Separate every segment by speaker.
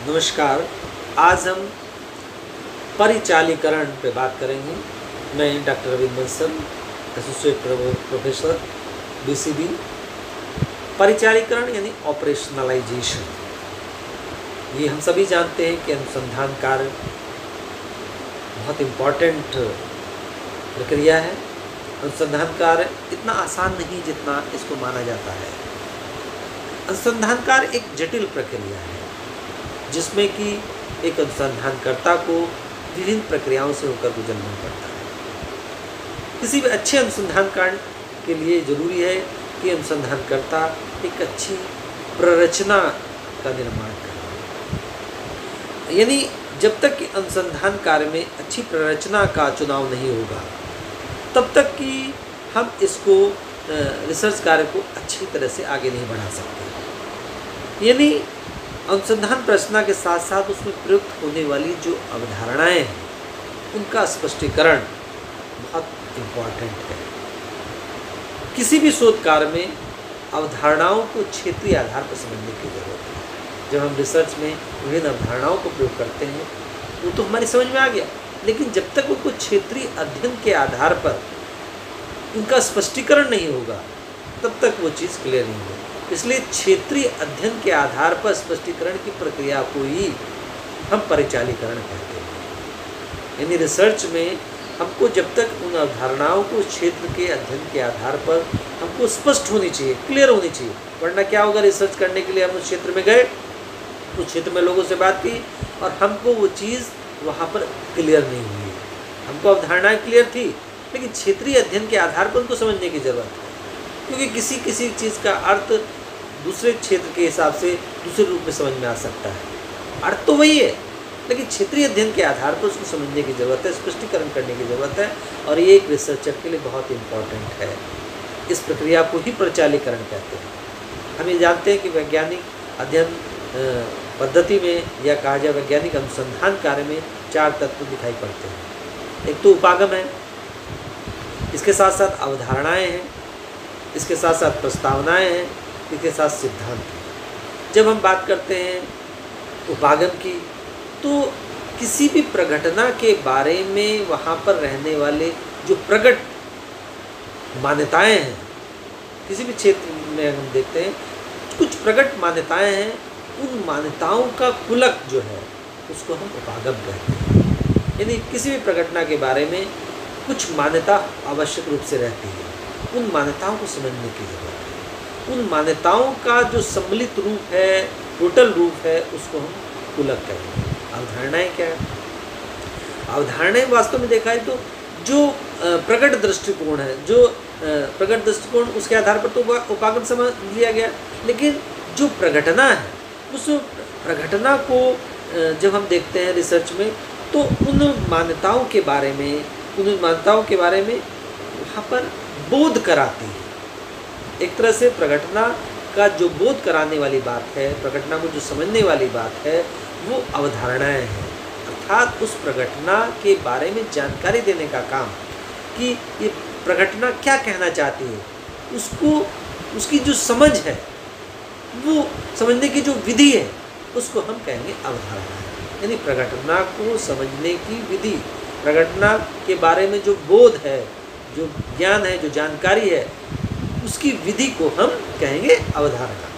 Speaker 1: नमस्कार। आज हम परिचालीकरण पे बात करेंगे। मैं doctor Ravindra Bansal, associate professor BCB. परिचालीकरण यानी ऑपरेशनलाइजेशन, ये हम सभी जानते हैं कि अनुसंधान कार्य बहुत इम्पॉर्टेंट प्रक्रिया है। अनुसंधान कार्य इतना आसान नहीं जितना इसको माना जाता है। अनुसंधान कार्य एक जटिल प्रक्रिया है जिसमें कि एक अनुसंधानकर्ता को विभिन्न प्रक्रियाओं से होकर गुजरना पड़ता है। किसी भी अच्छे अनुसंधान कार्य के लिए ज़रूरी है कि अनुसंधानकर्ता एक अच्छी प्ररचना का निर्माण करे। यानी जब तक कि अनुसंधान कार्य में अच्छी प्ररचना का चुनाव नहीं होगा तब तक कि हम इसको रिसर्च कार्य को अच्छी तरह से आगे नहीं बढ़ा सकते। यानी अनुसंधान प्रश्न के साथ साथ उसमें प्रयुक्त होने वाली जो अवधारणाएं हैं उनका स्पष्टीकरण बहुत इम्पॉर्टेंट है। किसी भी शोध कार्य में अवधारणाओं को क्षेत्रीय आधार पर समझने की जरूरत है। जब हम रिसर्च में विभिन्न अवधारणाओं को प्रयोग करते हैं वो तो हमारी समझ में आ गया, लेकिन जब तक उनको क्षेत्रीय अध्ययन के आधार पर उनका स्पष्टीकरण नहीं होगा तब तक वो चीज़ क्लियर नहीं होगी। इसलिए क्षेत्रीय अध्ययन के आधार पर स्पष्टीकरण की प्रक्रिया को ही हम परिचालीकरण कहते हैं। यानी रिसर्च में हमको जब तक उन अवधारणाओं को क्षेत्र के अध्ययन के आधार पर हमको स्पष्ट होनी चाहिए, क्लियर होनी चाहिए, वरना क्या होगा, रिसर्च करने के लिए हम उस क्षेत्र में गए, उस क्षेत्र में लोगों से बात की और हमको वो चीज़ वहाँ पर क्लियर नहीं हुई। हमको अवधारणाएँ क्लियर थी लेकिन क्षेत्रीय अध्ययन के आधार पर उनको समझने की ज़रूरत है, क्योंकि किसी चीज़ का अर्थ दूसरे क्षेत्र के हिसाब से दूसरे रूप में समझ में आ सकता है। अर्थ तो वही है लेकिन क्षेत्रीय अध्ययन के आधार पर उसको समझने की ज़रूरत है, स्पष्टीकरण करने की ज़रूरत है, और ये एक रिसर्चर के लिए बहुत इम्पॉर्टेंट है। इस प्रक्रिया को ही परिचालीकरण कहते हैं। हम ये जानते हैं कि वैज्ञानिक अध्ययन पद्धति में या कहा जाए वैज्ञानिक अनुसंधान कार्य में 4 तत्व दिखाई पड़ते हैं। एक तो उपागम है, इसके साथ साथ अवधारणाएँ हैं, इसके साथ साथ प्रस्तावनाएँ हैं, इसके साथ सिद्धांत। जब हम बात करते हैं उपागम की तो किसी भी प्रघटना के बारे में वहाँ पर रहने वाले जो प्रकट मान्यताएं हैं, किसी भी क्षेत्र में हम देखते हैं कुछ प्रकट मान्यताएं हैं, उन मान्यताओं का कुलक जो है उसको हम उपागम कहते हैं। यानी किसी भी प्रघटना के बारे में कुछ मान्यता आवश्यक रूप से रहती है, उन मान्यताओं को समझने की जरूरत है। उन मान्यताओं का जो सम्मिलित रूप है, टोटल रूप है, उसको हम कुलक कहते हैं। अवधारणाएँ क्या है? अवधारणाएँ वास्तव में देखा है तो जो प्रकट दृष्टिकोण है, जो प्रकट दृष्टिकोण, उसके आधार पर तो उपागम समझ लिया गया, लेकिन जो प्रघटना है उस प्रघटना को जब हम देखते हैं रिसर्च में तो उन मान्यताओं के बारे में वहाँ पर बोध कराती है। एक तरह से प्रघटना का जो बोध कराने वाली बात है, प्रघटना को जो समझने वाली बात है, वो अवधारणाएं हैं। अर्थात उस प्रघटना के बारे में जानकारी देने का काम कि ये प्रघटना क्या कहना चाहती है, उसकी जो समझ है, वो समझने की जो विधि है, उसको हम कहेंगे अवधारणा। यानी प्रघटना को समझने की विधि, प्रघटना के बारे में जो बोध है, जो ज्ञान है, जो जानकारी है, उसकी विधि को हम कहेंगे अवधारणा।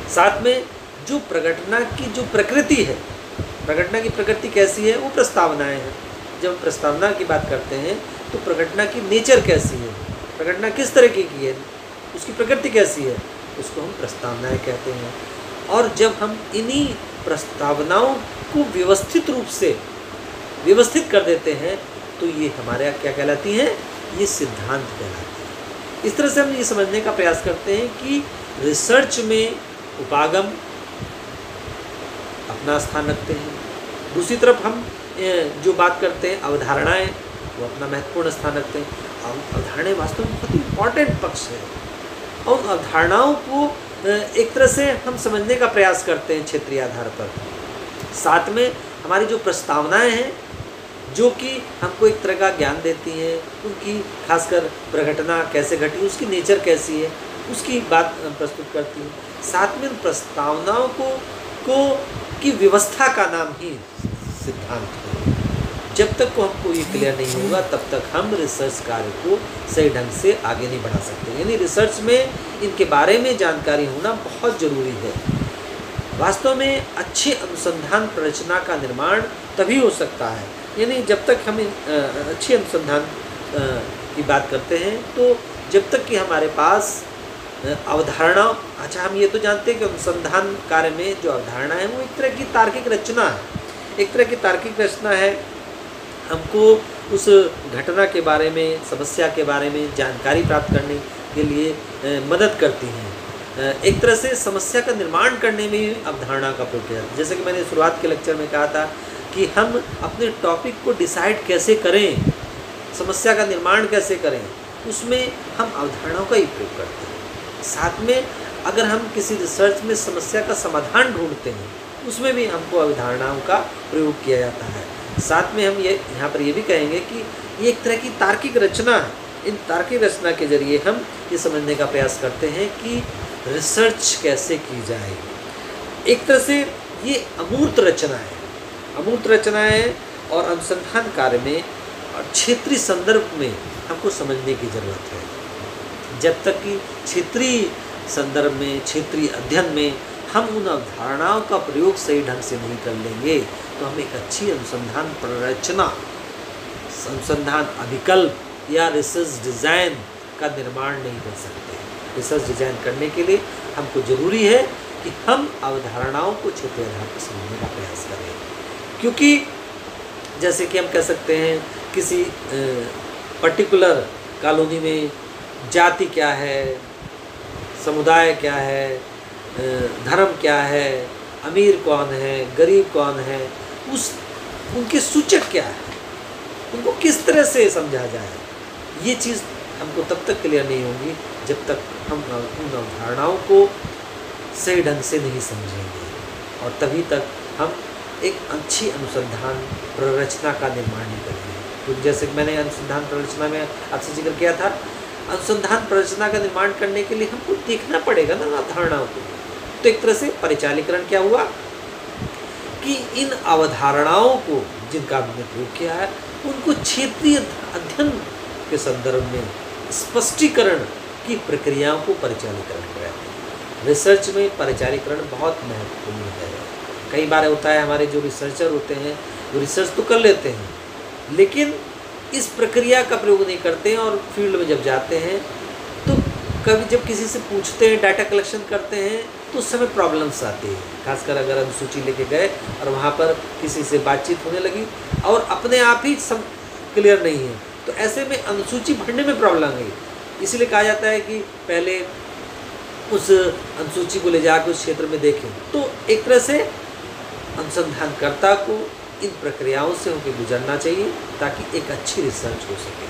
Speaker 1: साथ में जो प्रघटना की जो प्रकृति है, प्रघटना की प्रकृति कैसी है, वो प्रस्तावनाएं हैं। जब प्रस्तावना की बात करते हैं तो प्रघटना की नेचर कैसी है, प्रघटना किस तरह की है, उसकी प्रकृति कैसी है, उसको हम प्रस्तावनाएं कहते हैं। और जब हम इन्हीं प्रस्तावनाओं को व्यवस्थित रूप से व्यवस्थित कर देते हैं तो ये हमारे यहाँ क्या कहलाती हैं, ये सिद्धांत कहलाती है। इस तरह से हम ये समझने का प्रयास करते हैं कि रिसर्च में उपागम अपना स्थान रखते हैं, दूसरी तरफ हम जो बात करते हैं अवधारणाएं, वो अपना महत्वपूर्ण स्थान रखते हैं। अवधारणाएं वास्तव में बहुत इम्पॉर्टेंट पक्ष है और अवधारणाओं को एक तरह से हम समझने का प्रयास करते हैं क्षेत्रीय आधार पर। साथ में हमारी जो प्रस्तावनाएं हैं जो कि हमको एक तरह का ज्ञान देती हैं, उनकी खासकर प्रघटना कैसे घटी, उसकी नेचर कैसी है, उसकी बात प्रस्तुत करती है। साथ में प्रस्तावनाओं को की व्यवस्था का नाम ही सिद्धांत है। जब तक को हमको ये क्लियर नहीं होगा तब तक हम रिसर्च कार्य को सही ढंग से आगे नहीं बढ़ा सकते। यानी रिसर्च में इनके बारे में जानकारी होना बहुत ज़रूरी है। वास्तव में अच्छे अनुसंधान प्ररचना का निर्माण तभी हो सकता है, यानी जब तक हम अच्छे अनुसंधान की बात करते हैं तो जब तक कि हमारे पास अवधारणा, अच्छा हम ये तो जानते हैं कि अनुसंधान कार्य में जो अवधारणा है वो एक तरह की तार्किक रचना है, एक तरह की तार्किक रचना है। हमको उस घटना के बारे में, समस्या के बारे में जानकारी प्राप्त करने के लिए मदद करती हैं। एक तरह से समस्या का निर्माण करने में ही अवधारणा का प्रयोग किया जाता है। जैसे कि मैंने शुरुआत के लेक्चर में कहा था कि हम अपने टॉपिक को डिसाइड कैसे करें, समस्या का निर्माण कैसे करें, उसमें हम अवधारणाओं का ही प्रयोग करते हैं। साथ में अगर हम किसी रिसर्च में समस्या का समाधान ढूंढते हैं उसमें भी हमको अवधारणाओं का प्रयोग किया जाता है। साथ में हम ये यहाँ पर ये भी कहेंगे कि ये एक तरह की तार्किक रचना है। इन तार्किक रचना के जरिए हम ये समझने का प्रयास करते हैं कि रिसर्च कैसे की जाएगी। एक तरह से ये अमूर्त रचना है, अमूर्त रचना है और अनुसंधान कार्य में और क्षेत्रीय संदर्भ में हमको समझने की ज़रूरत है। जब तक कि क्षेत्रीय संदर्भ में, क्षेत्रीय अध्ययन में हम उन अवधारणाओं का प्रयोग सही ढंग से नहीं कर लेंगे तो हम एक अच्छी अनुसंधान प्ररचना, अनुसंधान अभिकल्प या रिसर्च डिज़ाइन का निर्माण नहीं कर सकते। रिसर्च डिज़ाइन करने के लिए हमको ज़रूरी है कि हम अवधारणाओं को क्षेत्रीय आधार पर समझने का प्रयास करें, क्योंकि जैसे कि हम कह सकते हैं किसी पर्टिकुलर कॉलोनी में जाति क्या है, समुदाय क्या है, धर्म क्या है, अमीर कौन है, गरीब कौन है, उनके सूचक क्या है, उनको किस तरह से समझा जाए, ये चीज़ हमको तब तक क्लियर नहीं होगी जब तक हम उन अवधारणाओं को सही ढंग से नहीं समझेंगे, और तभी तक हम एक अच्छी अनुसंधान प्ररचना का निर्माण नहीं करेंगे। क्योंकि जैसे कि मैंने अनुसंधान प्ररचना में आपसे जिक्र किया था, अनुसंधान प्ररचना का निर्माण करने के लिए हमको देखना पड़ेगा ना अवधारणाओं को। तो एक तरह से परिचालीकरण क्या हुआ कि इन अवधारणाओं को जिनका हमने प्रयोग किया है उनको क्षेत्रीय अध्ययन के संदर्भ में स्पष्टीकरण की प्रक्रियाओं को परिचालीकरण कराते हैं। रिसर्च में परिचालीकरण बहुत महत्वपूर्ण है। कई बार होता है हमारे जो रिसर्चर होते हैं वो रिसर्च तो कर लेते हैं लेकिन इस प्रक्रिया का प्रयोग नहीं करते हैं, और फील्ड में जब जाते हैं तो कभी जब किसी से पूछते हैं, डाटा कलेक्शन करते हैं तो उस समय प्रॉब्लम्स आती है। खासकर अगर अनुसूची लेके गए और वहाँ पर किसी से बातचीत होने लगी और अपने आप ही सब क्लियर नहीं है तो ऐसे में अनुसूची भरने में प्रॉब्लम आई। इसलिए कहा जाता है कि पहले उस अनुसूची को ले जाकर उस क्षेत्र में देखें। तो एक तरह से अनुसंधानकर्ता को इन प्रक्रियाओं से होकर गुजरना चाहिए ताकि एक अच्छी रिसर्च हो सके।